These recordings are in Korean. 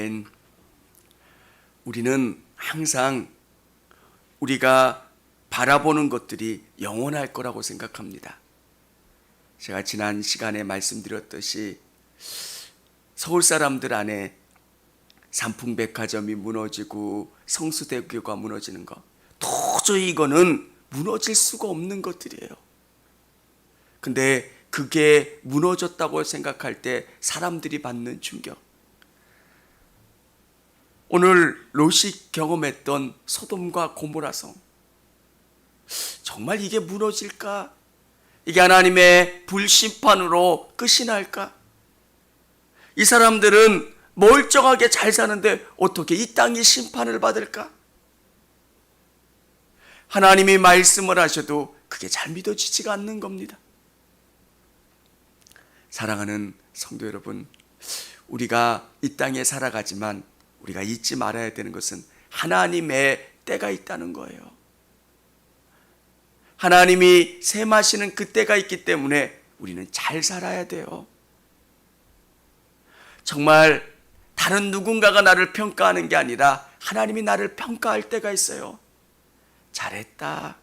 아멘. 우리는 항상 우리가 바라보는 것들이 영원할 거라고 생각합니다. 제가 지난 시간에 말씀드렸듯이 서울 사람들 안에 삼풍백화점이 무너지고 성수대교가 무너지는 것, 도저히 이거는 무너질 수가 없는 것들이에요. 근데 그게 무너졌다고 생각할 때 사람들이 받는 충격, 오늘 롯이 경험했던 소돔과 고모라성, 정말 이게 무너질까? 이게 하나님의 불심판으로 끝이 날까? 이 사람들은 멀쩡하게 잘 사는데 어떻게 이 땅이 심판을 받을까? 하나님이 말씀을 하셔도 그게 잘 믿어지지가 않는 겁니다. 사랑하는 성도 여러분, 우리가 이 땅에 살아가지만 우리가 잊지 말아야 되는 것은 하나님의 때가 있다는 거예요. 하나님이 셈하시는 그 때가 있기 때문에 우리는 잘 살아야 돼요. 정말 다른 누군가가 나를 평가하는 게 아니라 하나님이 나를 평가할 때가 있어요. 잘했다.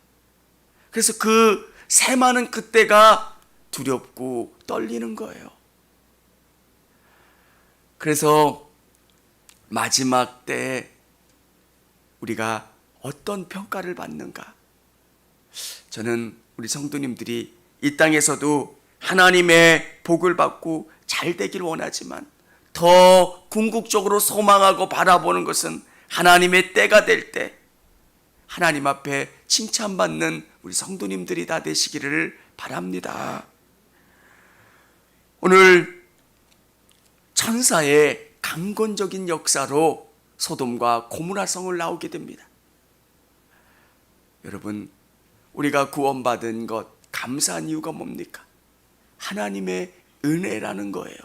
그래서 그 셈하는 그때가 두렵고 떨리는 거예요. 그래서 마지막 때에 우리가 어떤 평가를 받는가? 저는 우리 성도님들이 이 땅에서도 하나님의 복을 받고 잘 되길 원하지만 더 궁극적으로 소망하고 바라보는 것은 하나님의 때가 될 때 하나님 앞에 칭찬받는 우리 성도님들이 다 되시기를 바랍니다. 오늘 천사의 강권적인 역사로 소돔과 고모라성을 나오게 됩니다. 여러분, 우리가 구원받은 것 감사한 이유가 뭡니까? 하나님의 은혜라는 거예요.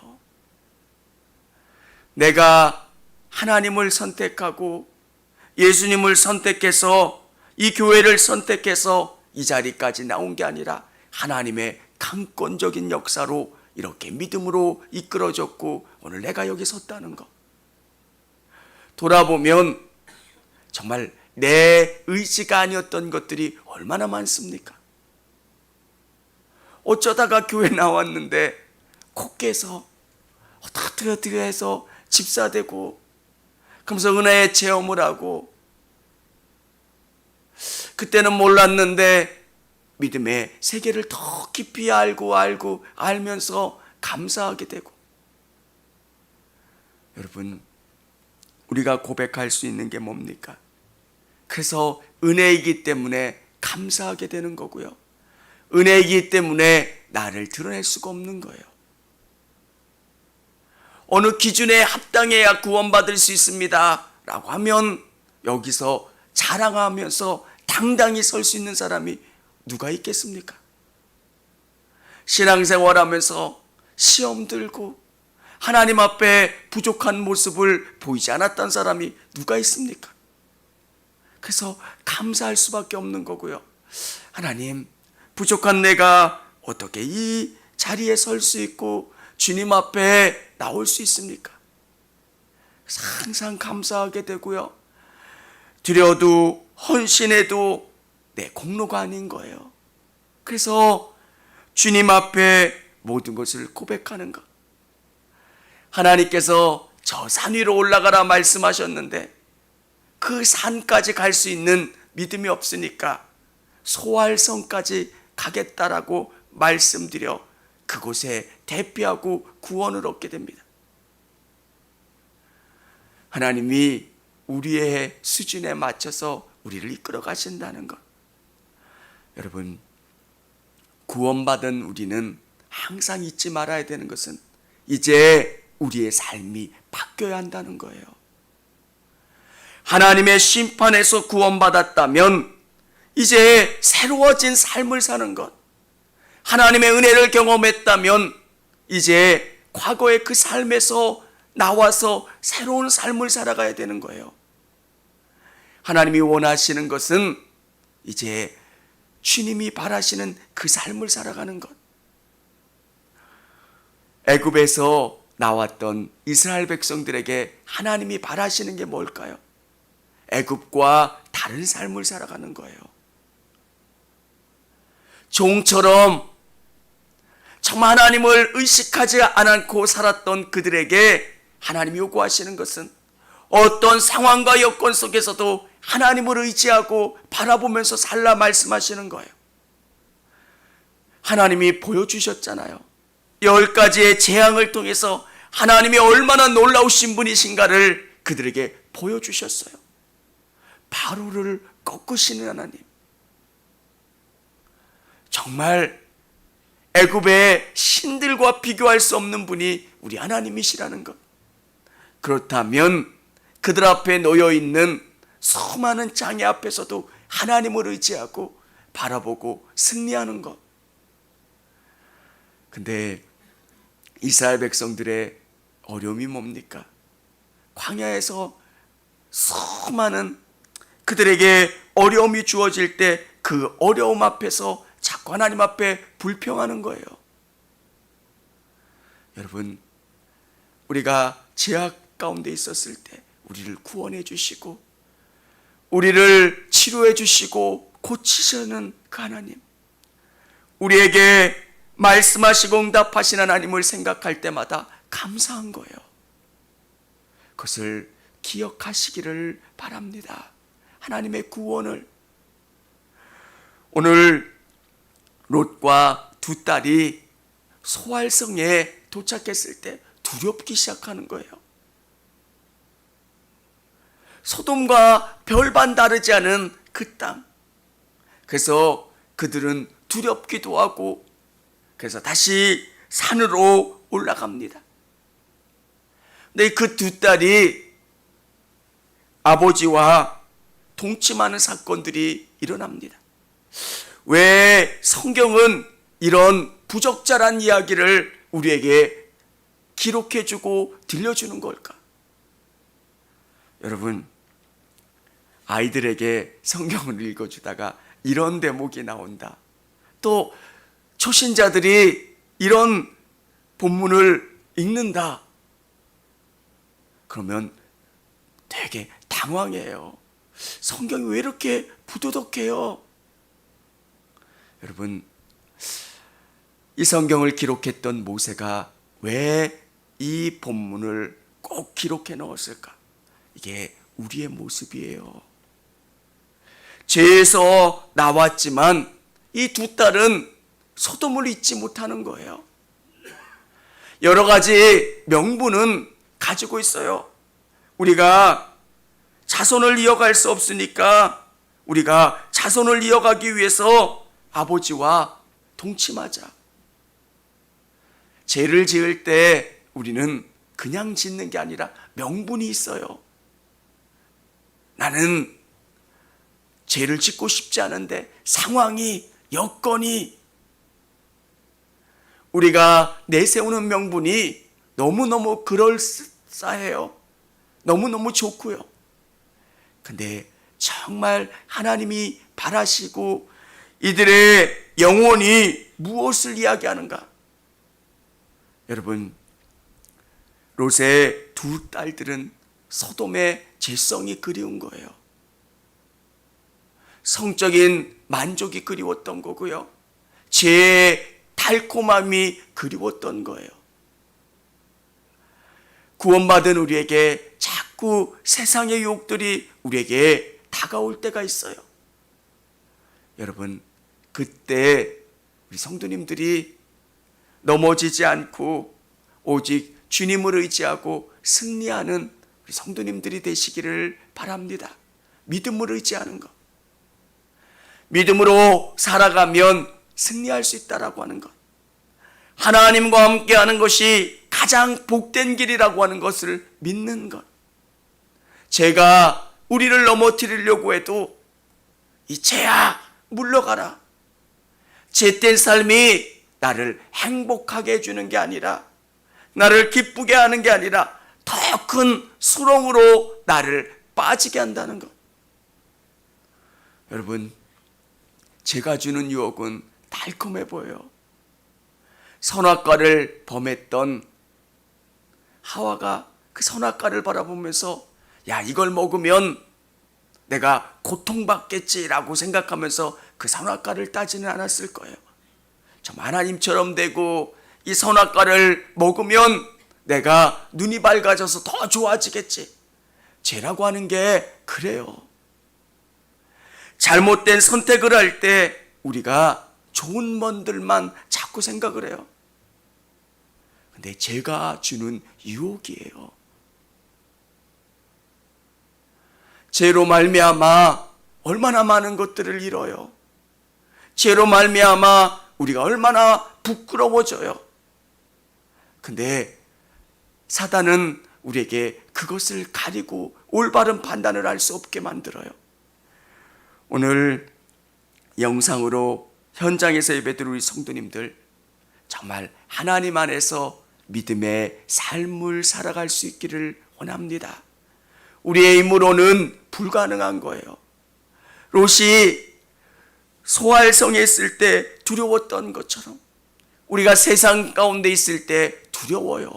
내가 하나님을 선택하고 예수님을 선택해서 이 교회를 선택해서 이 자리까지 나온 게 아니라 하나님의 강권적인 역사로 이렇게 믿음으로 이끌어졌고 오늘 내가 여기 섰다는 것. 돌아보면 정말 내 의지가 아니었던 것들이 얼마나 많습니까? 어쩌다가 교회 나왔는데 콧깨서 어떻게 해서 집사되고 그러면서 은혜의 체험을 하고 그때는 몰랐는데 믿음의 세계를 더 깊이 알면서 감사하게 되고. 여러분, 우리가 고백할 수 있는 게 뭡니까? 그래서 은혜이기 때문에 감사하게 되는 거고요. 은혜이기 때문에 나를 드러낼 수가 없는 거예요. 어느 기준에 합당해야 구원받을 수 있습니다 라고 하면 여기서 자랑하면서 당당히 설 수 있는 사람이 누가 있겠습니까? 신앙생활하면서 시험 들고 하나님 앞에 부족한 모습을 보이지 않았던 사람이 누가 있습니까? 그래서 감사할 수밖에 없는 거고요. 하나님, 부족한 내가 어떻게 이 자리에 설 수 있고 주님 앞에 나올 수 있습니까? 그래서 항상 감사하게 되고요. 드려도 헌신해도 내 공로가 아닌 거예요. 그래서 주님 앞에 모든 것을 고백하는 것. 하나님께서 저 산 위로 올라가라 말씀하셨는데 그 산까지 갈 수 있는 믿음이 없으니까 소알성까지 가겠다라고 말씀드려 그곳에 대피하고 구원을 얻게 됩니다. 하나님이 우리의 수준에 맞춰서 우리를 이끌어 가신다는 것. 여러분, 구원받은 우리는 항상 잊지 말아야 되는 것은 이제 우리의 삶이 바뀌어야 한다는 거예요. 하나님의 심판에서 구원받았다면 이제 새로워진 삶을 사는 것, 하나님의 은혜를 경험했다면 이제 과거의 그 삶에서 나와서 새로운 삶을 살아가야 되는 거예요. 하나님이 원하시는 것은 이제 주님이 바라시는 그 삶을 살아가는 것. 애굽에서 나왔던 이스라엘 백성들에게 하나님이 바라시는 게 뭘까요? 애굽과 다른 삶을 살아가는 거예요. 종처럼 정말 하나님을 의식하지 않고 살았던 그들에게 하나님이 요구하시는 것은 어떤 상황과 여건 속에서도 하나님을 의지하고 바라보면서 살라 말씀하시는 거예요. 하나님이 보여주셨잖아요. 10가지의 재앙을 통해서 하나님이 얼마나 놀라우신 분이신가를 그들에게 보여주셨어요. 바로를 꺾으시는 하나님. 정말 애굽의 신들과 비교할 수 없는 분이 우리 하나님이시라는 것. 그렇다면 그들 앞에 놓여 있는 수많은 장애 앞에서도 하나님을 의지하고 바라보고 승리하는 것. 근데 이스라엘 백성들의 어려움이 뭡니까? 광야에서 수많은 그들에게 어려움이 주어질 때 그 어려움 앞에서 자꾸 하나님 앞에 불평하는 거예요. 여러분, 우리가 죄악 가운데 있었을 때 우리를 구원해 주시고 우리를 치료해 주시고 고치시는 그 하나님, 우리에게 말씀하시고 응답하신 하나님을 생각할 때마다 감사한 거예요. 그것을 기억하시기를 바랍니다. 하나님의 구원을. 오늘 롯과 두 딸이 소알성에 도착했을 때 두렵기 시작하는 거예요. 소돔과 별반 다르지 않은 그 땅. 그래서 그들은 두렵기도 하고 그래서 다시 산으로 올라갑니다. 근데 그 두 딸이 아버지와 동침하는 사건들이 일어납니다. 왜 성경은 이런 부적절한 이야기를 우리에게 기록해주고 들려주는 걸까? 여러분, 아이들에게 성경을 읽어주다가 이런 대목이 나온다. 또 초신자들이 이런 본문을 읽는다. 그러면 되게 당황해요. 성경이 왜 이렇게 부도덕해요? 여러분, 이 성경을 기록했던 모세가 왜 이 본문을 꼭 기록해 넣었을까? 이게 우리의 모습이에요. 죄에서 나왔지만 이 두 딸은 소돔을 잊지 못하는 거예요. 여러 가지 명분은 가지고 있어요. 우리가 자손을 이어갈 수 없으니까 우리가 자손을 이어가기 위해서 아버지와 동침하자. 죄를 지을 때 우리는 그냥 짓는 게 아니라 명분이 있어요. 나는 죄를 짓고 싶지 않은데 상황이, 여건이, 우리가 내세우는 명분이 너무너무 그럴싸해요. 너무너무 좋고요. 근데 정말 하나님이 바라시고 이들의 영혼이 무엇을 이야기하는가? 여러분, 롯의 두 딸들은 소돔의 죄성이 그리운 거예요. 성적인 만족이 그리웠던 거고요. 죄의 달콤함이 그리웠던 거예요. 구원받은 우리에게 자꾸 세상의 유혹들이 우리에게 다가올 때가 있어요. 여러분, 그때 우리 성도님들이 넘어지지 않고 오직 주님을 의지하고 승리하는 우리 성도님들이 되시기를 바랍니다. 믿음을 의지하는 것. 믿음으로 살아가면 승리할 수 있다라고 하는 것. 하나님과 함께하는 것이 가장 복된 길이라고 하는 것을 믿는 것. 죄가 우리를 넘어뜨리려고 해도 이 죄야 물러가라. 죄된 삶이 나를 행복하게 해주는 게 아니라, 나를 기쁘게 하는 게 아니라 더 큰 수렁으로 나를 빠지게 한다는 것. 여러분, 죄가 주는 유혹은 달콤해 보여요. 선악과를 범했던 하와가 그 선악과를 바라보면서 야, 이걸 먹으면 내가 고통받겠지라고 생각하면서 그 선악과를 따지는 않았을 거예요. 좀 하나님처럼 되고 이 선악과를 먹으면 내가 눈이 밝아져서 더 좋아지겠지. 죄라고 하는 게 그래요. 잘못된 선택을 할 때 우리가 좋은 면들만 자꾸 생각을 해요. 근데 죄가 주는 유혹이에요. 죄로 말미암아 얼마나 많은 것들을 잃어요. 죄로 말미암아 우리가 얼마나 부끄러워져요. 근데 사단은 우리에게 그것을 가리고 올바른 판단을 할 수 없게 만들어요. 오늘 영상으로 현장에서 예배드린 우리 성도님들 정말 하나님 안에서 믿음의 삶을 살아갈 수 있기를 원합니다. 우리의 힘으로는 불가능한 거예요. 롯이 소알성에 있을 때 두려웠던 것처럼 우리가 세상 가운데 있을 때 두려워요.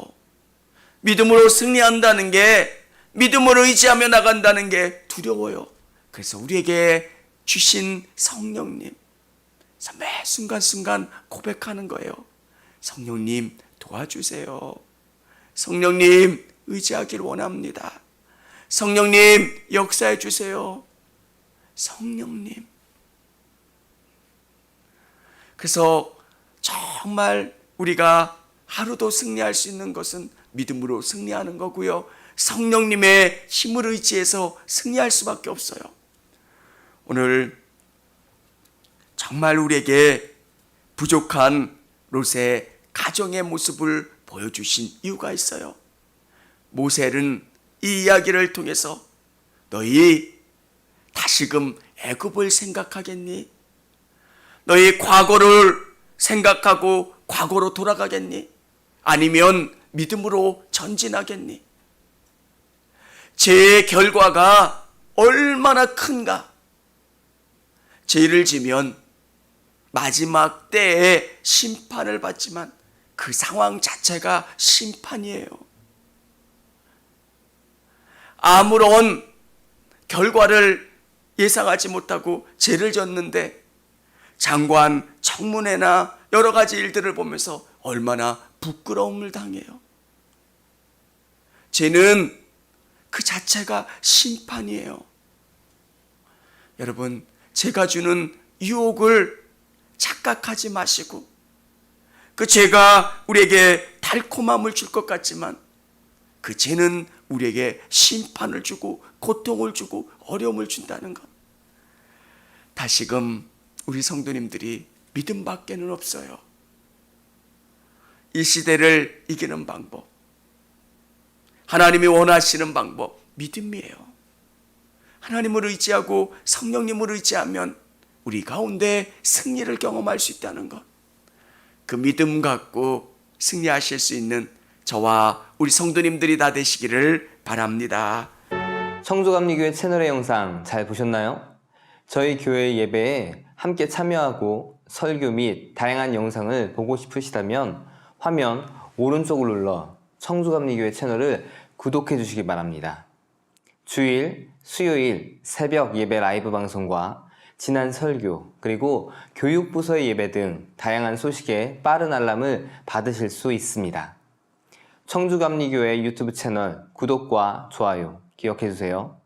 믿음으로 승리한다는 게, 믿음으로 의지하며 나간다는 게 두려워요. 그래서 우리에게 주신 성령님, 매 순간순간 고백하는 거예요. 성령님 도와주세요. 성령님 의지하기를 원합니다. 성령님 역사해 주세요. 성령님. 그래서 정말 우리가 하루도 승리할 수 있는 것은 믿음으로 승리하는 거고요. 성령님의 힘을 의지해서 승리할 수밖에 없어요. 오늘 정말 우리에게 부족한 롯의 가정의 모습을 보여주신 이유가 있어요. 모세는 이 이야기를 통해서 너희 다시금 애굽을 생각하겠니? 너희 과거를 생각하고 과거로 돌아가겠니? 아니면 믿음으로 전진하겠니? 죄의 결과가 얼마나 큰가? 죄를 지면 마지막 때에 심판을 받지만 그 상황 자체가 심판이에요. 아무런 결과를 예상하지 못하고 죄를 졌는데 장관, 청문회나 여러 가지 일들을 보면서 얼마나 부끄러움을 당해요. 죄는 그 자체가 심판이에요. 여러분, 죄가 주는 유혹을 착각하지 마시고, 그 죄가 우리에게 달콤함을 줄 것 같지만 그 죄는 우리에게 심판을 주고 고통을 주고 어려움을 준다는 것. 다시금 우리 성도님들이 믿음밖에는 없어요. 이 시대를 이기는 방법, 하나님이 원하시는 방법, 믿음이에요. 하나님을 의지하고 성령님을 의지하면 우리 가운데 승리를 경험할 수 있다는 것. 그 믿음 갖고 승리하실 수 있는 저와 우리 성도님들이 다 되시기를 바랍니다. 청주감리교회 채널의 영상 잘 보셨나요? 저희 교회 예배에 함께 참여하고 설교 및 다양한 영상을 보고 싶으시다면 화면 오른쪽을 눌러 청주감리교회 채널을 구독해 주시기 바랍니다. 주일, 수요일 새벽 예배 라이브 방송과 지난 설교, 그리고 교육부서의 예배 등 다양한 소식에 빠른 알람을 받으실 수 있습니다. 청주감리교회 유튜브 채널 구독과 좋아요 기억해 주세요.